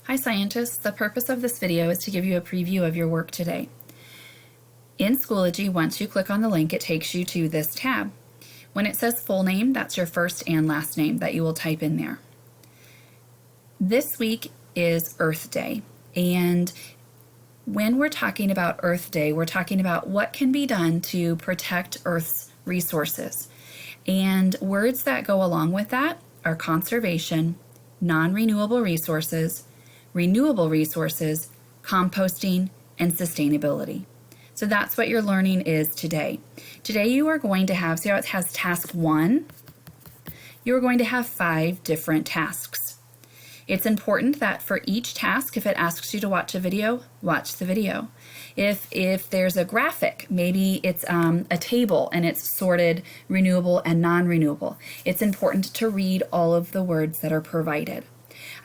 Hi scientists, the purpose of this video is to give you a preview of your work today. In Schoology, once you click on the link, it takes you to this tab. When it says full name, that's your first and last name that you will type in there. This week is Earth Day, and when we're talking about Earth Day, we're talking about what can be done to protect Earth's resources. And words that go along with that are conservation, non-renewable resources, renewable resources, composting, and sustainability. So that's what your learning is today. Today you are going to have, see how it has task 1? You're going to have 5 different tasks. It's important that for each task, if it asks you to watch a video, watch the video. If there's a graphic, maybe it's a table and it's sorted renewable and non-renewable, it's important to read all of the words that are provided.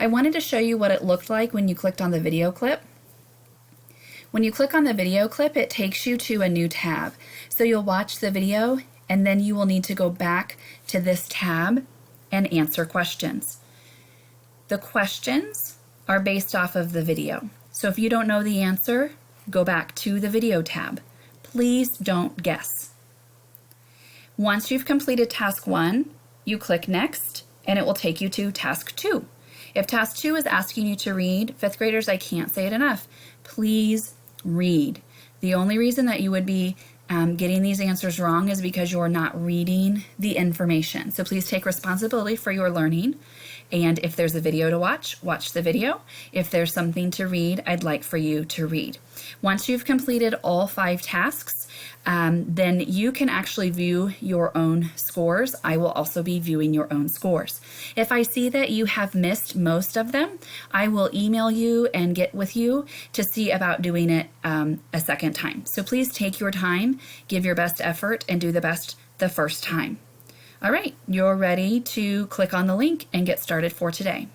I wanted to show you what it looked like when you clicked on the video clip. When you click on the video clip, it takes you to a new tab. So you'll watch the video and then you will need to go back to this tab and answer questions. The questions are based off of the video. So if you don't know the answer, go back to the video tab. Please don't guess. Once you've completed task 1, you click next and it will take you to task 2. If task 2 is asking you to read, 5th graders, I can't say it enough, please read. The only reason that you would be getting these answers wrong is because you're not reading the information. So please take responsibility for your learning. And if there's a video to watch, watch the video. If there's something to read, I'd like for you to read. Once you've completed all 5 tasks, then you can actually view your own scores. I will also be viewing your own scores. If I see that you have missed most of them, I will email you and get with you to see about doing it a second time. So please take your time, give your best effort, and do the best the first time. All right, you're ready to click on the link and get started for today.